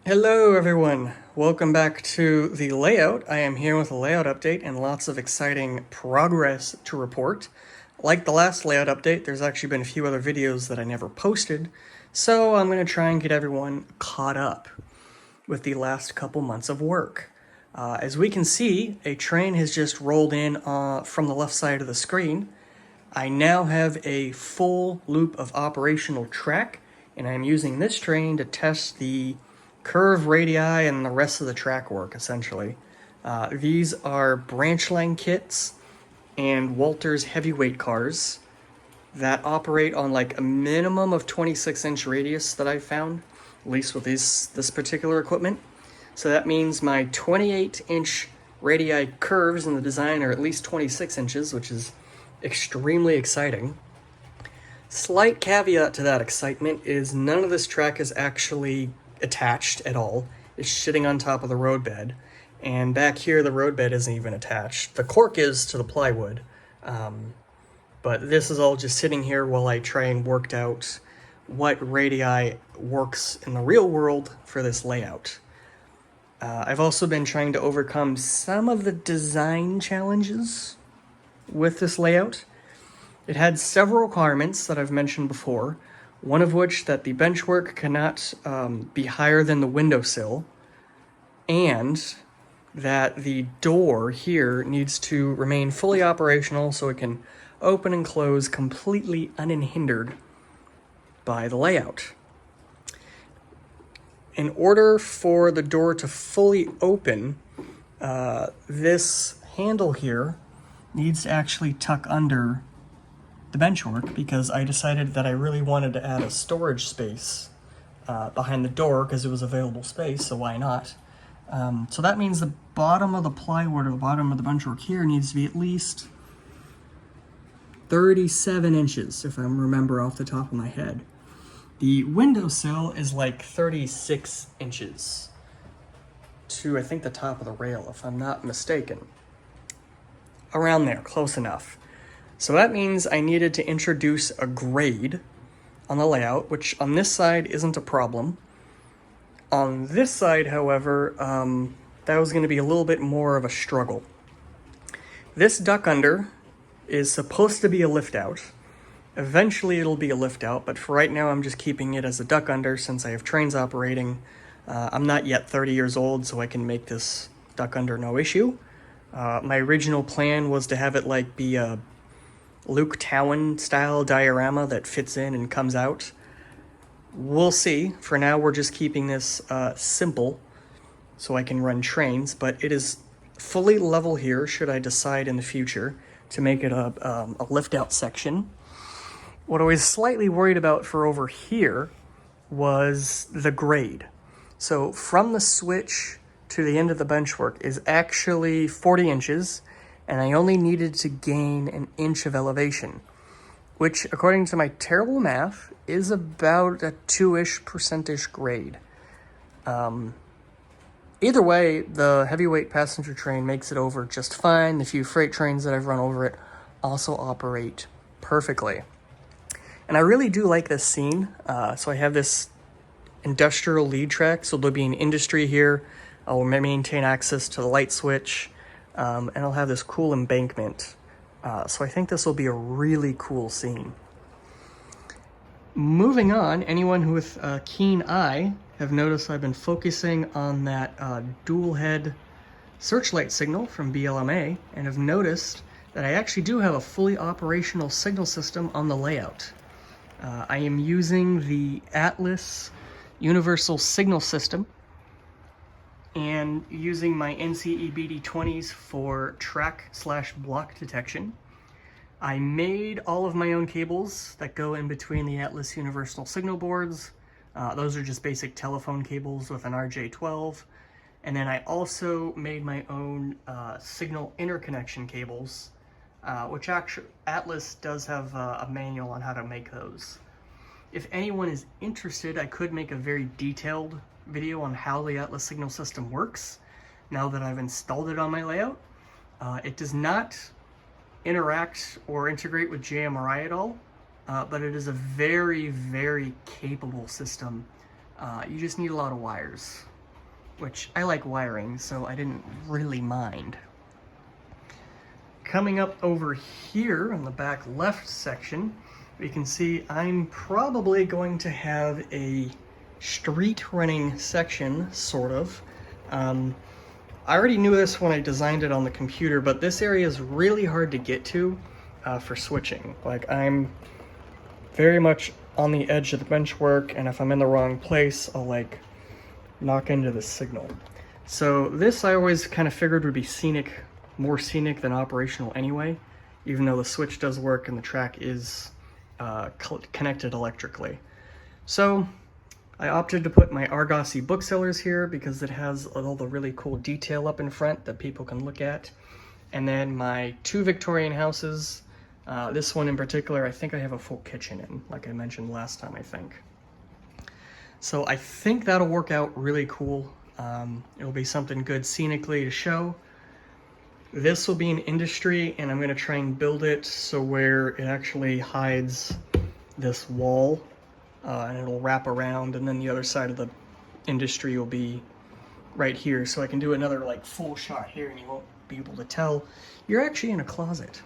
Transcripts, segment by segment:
Hello everyone, welcome back to the layout. I am here with a layout update and lots of exciting progress to report. Like the last layout update, there's actually been a few other videos that I never posted, so I'm going to try and get everyone caught up with the last couple months of work. As we can see, a train has just rolled in from the left side of the screen. I now have a full loop of operational track, and I'm using this train to test the curve radii and the rest of the track work, essentially. These are branch line kits and Walter's heavyweight cars that operate on like a minimum of 26-inch radius that I've found, at least with this particular equipment. So that means my 28-inch radii curves in the design are at least 26 inches, which is extremely exciting. Slight caveat to that excitement is none of this track is actually attached at all. It's sitting on top of the roadbed, and back here the roadbed isn't even attached. The cork is to the plywood, but this is all just sitting here while I try and work out what radii works in the real world for this layout. I've also been trying to overcome some of the design challenges with this layout. It had several requirements that I've mentioned before, one of which that the benchwork cannot be higher than the windowsill, and that the door here needs to remain fully operational so it can open and close completely unhindered by the layout. In order for the door to fully open, this handle here needs to actually tuck under the benchwork because I decided that I really wanted to add a storage space behind the door because it was available space, so why not? So that means the bottom of the plywood or the bottom of the benchwork here needs to be at least 37 inches, if I remember off the top of my head. The windowsill is like 36 inches to, I think, the top of the rail, if I'm not mistaken. Around there, close enough. So that means I needed to introduce a grade on the layout, which on this side isn't a problem. On this side, however, that was going to be a little bit more of a struggle. This duck under is supposed to be a lift out. Eventually it'll be a lift out, but for right now I'm just keeping it as a duck under since I have trains operating. I'm not yet 30 years old, so I can make this duck under no issue. My original plan was to have it like be a Luke Towan style diorama that fits in and comes out. We'll see. For now, we're just keeping this simple so I can run trains, but it is fully level here should I decide in the future to make it a lift out section. What I was slightly worried about for over here was the grade. So from the switch to the end of the benchwork is actually 40 inches, and I only needed to gain an inch of elevation, which, according to my terrible math, is about a 2-ish% grade. Either way, the heavyweight passenger train makes it over just fine. The few freight trains that I've run over it also operate perfectly. And I really do like this scene. So I have this industrial lead track, so there'll be an industry here. I'll maintain access to the light switch. And I'll have this cool embankment. So I think this will be a really cool scene. Moving on, anyone who with a keen eye have noticed I've been focusing on that dual head searchlight signal from BLMA and have noticed that I actually do have a fully operational signal system on the layout. I am using the Atlas Universal Signal System and using my NCE BD20s for track/block detection. I made all of my own cables that go in between the Atlas Universal Signal boards. Those are just basic telephone cables with an RJ12. And then I also made my own signal interconnection cables, which actually Atlas does have a manual on how to make those. If anyone is interested, I could make a very detailed video on how the Atlas signal system works now that I've installed it on my layout. It does not interact or integrate with JMRI at all, but it is a very, very capable system. You just need a lot of wires. which I like wiring, so I didn't really mind. Coming up over here on the back left section, we can see I'm probably going to have a street running section, sort of. I already knew this when I designed it on the computer, but this area is really hard to get to for switching. Like, I'm very much on the edge of the benchwork, and if I'm in the wrong place, I'll like knock into the signal. So this I always kind of figured would be scenic, more scenic than operational anyway, even though the switch does work and the track is connected electrically. So I opted to put my Argosy booksellers here because it has all the really cool detail up in front that people can look at. And then my 2 Victorian houses, this one in particular, I think I have a full kitchen in, like I mentioned last time, I think. So I think that'll work out really cool. It'll be something good scenically to show. This will be an industry, and I'm going to try and build it so where it actually hides this wall. And it'll wrap around, and then the other side of the industry will be right here, so I can do another like full shot here and you won't be able to tell you're actually in a closet.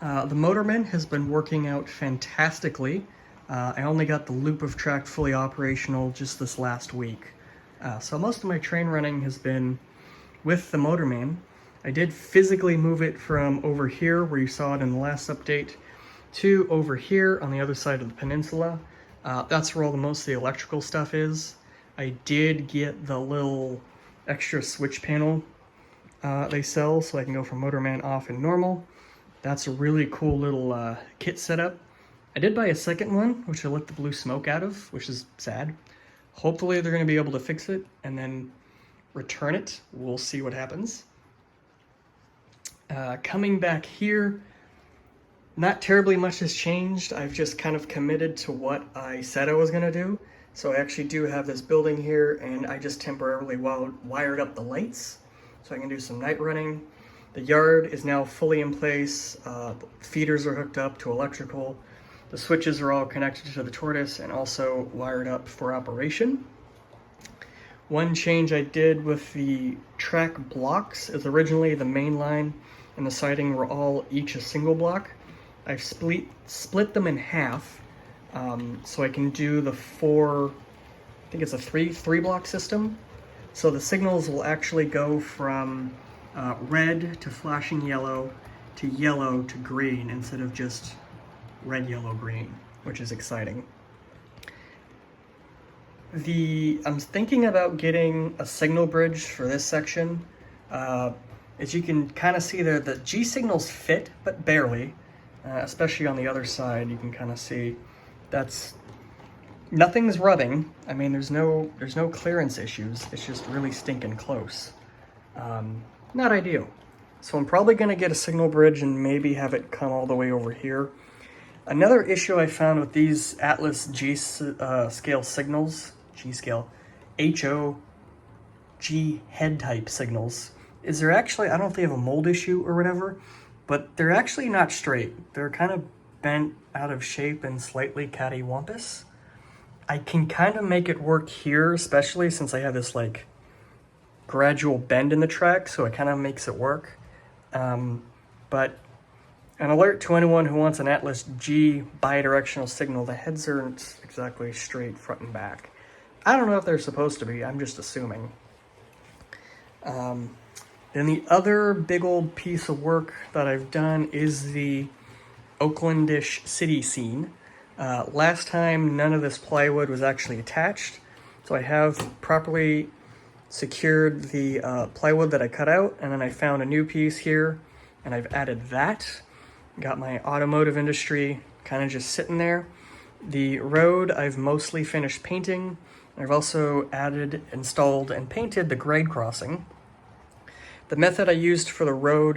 The Motorman has been working out fantastically. I only got the loop of track fully operational just this last week, so most of my train running has been with the Motorman. I did physically move it from over here where you saw it in the last update to over here on the other side of the peninsula. That's where most of the electrical stuff is. I did get the little extra switch panel they sell, so I can go from Motorman off and normal. That's a really cool little kit setup. I did buy a second one, which I let the blue smoke out of, which is sad. Hopefully they're going to be able to fix it and then return it. We'll see what happens. Coming back here, not terribly much has changed. I've just kind of committed to what I said I was going to do. So I actually do have this building here, and I just temporarily wired up the lights so I can do some night running. The yard is now fully in place. The feeders are hooked up to electrical. The switches are all connected to the tortoise and also wired up for operation. One change I did with the track blocks is originally the main line and the siding were all each a single block. I've split them in half, so I can do the 4, I think it's a three block system. So the signals will actually go from red to flashing yellow to green instead of just red, yellow, green, which is exciting. I'm thinking about getting a signal bridge for this section. As you can kind of see there, the G signals fit, but barely. Especially on the other side, you can kind of see nothing's rubbing. I mean, there's no clearance issues. It's just really stinking close. Not ideal. So I'm probably going to get a signal bridge and maybe have it come all the way over here. Another issue I found with these Atlas G scale signals, G scale, HO G head type signals, is they're actually, I don't know if they have a mold issue or whatever, but they're actually not straight. They're kind of bent out of shape and slightly cattywampus. I can kind of make it work here, especially since I have this like gradual bend in the track, so it kind of makes it work. But an alert to anyone who wants an Atlas G bidirectional signal, the heads aren't exactly straight front and back. I don't know if they're supposed to be, I'm just assuming. Then the other big old piece of work that I've done is the Oaklandish city scene. Last time, none of this plywood was actually attached, so I have properly secured the plywood that I cut out, and then I found a new piece here, and I've added that. Got my automotive industry kind of just sitting there. The road I've mostly finished painting. I've also added, installed, and painted the grade crossing. The method I used for the road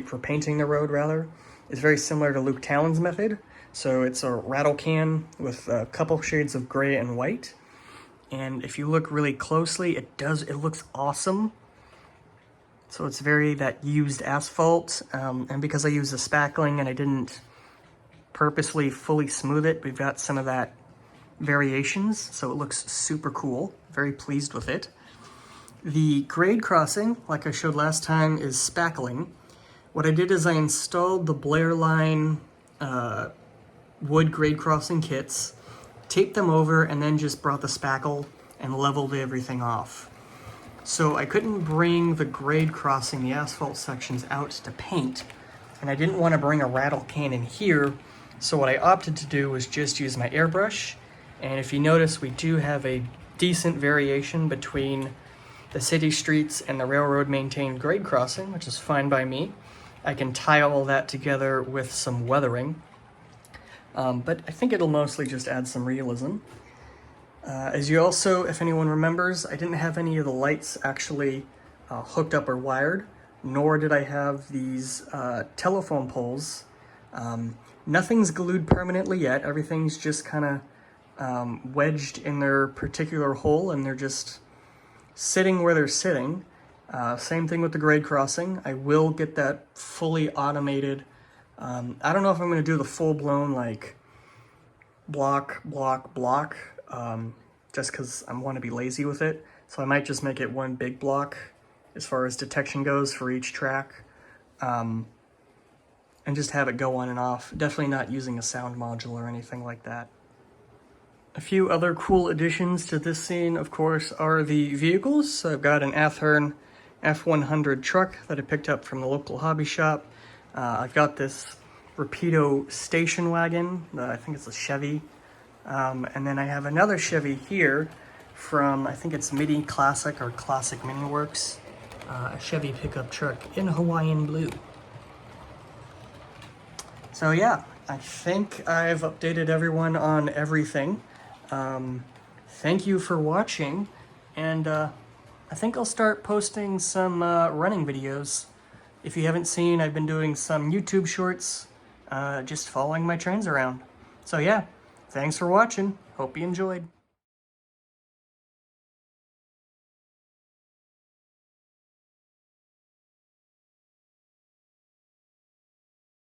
for painting the road rather, is very similar to Luke Talon's method. So it's a rattle can with a couple shades of gray and white. And if you look really closely, it looks awesome. So it's very that used asphalt. And because I used the spackling and I didn't purposely fully smooth it, we've got some of that variations, so it looks super cool. Very pleased with it. The grade crossing, like I showed last time, is spackling. What I did is I installed the Blair Line wood grade crossing kits, taped them over, and then just brought the spackle and leveled everything off. So I couldn't bring the grade crossing, the asphalt sections, out to paint, and I didn't want to bring a rattle can in here, so what I opted to do was just use my airbrush. And if you notice, we do have a decent variation between the city streets and the railroad maintained grade crossing, which is fine by me. I can tie all that together with some weathering, but I think it'll mostly just add some realism. As you also, if anyone remembers, I didn't have any of the lights actually hooked up or wired, nor did I have these telephone poles. Nothing's glued permanently yet. Everything's just kind of wedged in their particular hole, and they're just sitting where they're sitting. Same thing with the grade crossing. I will get that fully automated. I don't know if I'm going to do the full-blown like block, just because I want to be lazy with it. So I might just make it one big block as far as detection goes for each track, and just have it go on and off. Definitely not using a sound module or anything like that. A few other cool additions to this scene, of course, are the vehicles. So I've got an Athearn F100 truck that I picked up from the local hobby shop. I've got this Rapido station wagon, I think it's a Chevy. And then I have another Chevy here from, I think it's Midi Classic or Classic Mini Works, a Chevy pickup truck in Hawaiian blue. So yeah, I think I've updated everyone on everything. Thank you for watching, and I think I'll start posting some running videos. If you haven't seen, I've been doing some YouTube shorts, just following my trains around. So yeah, thanks for watching. Hope you enjoyed.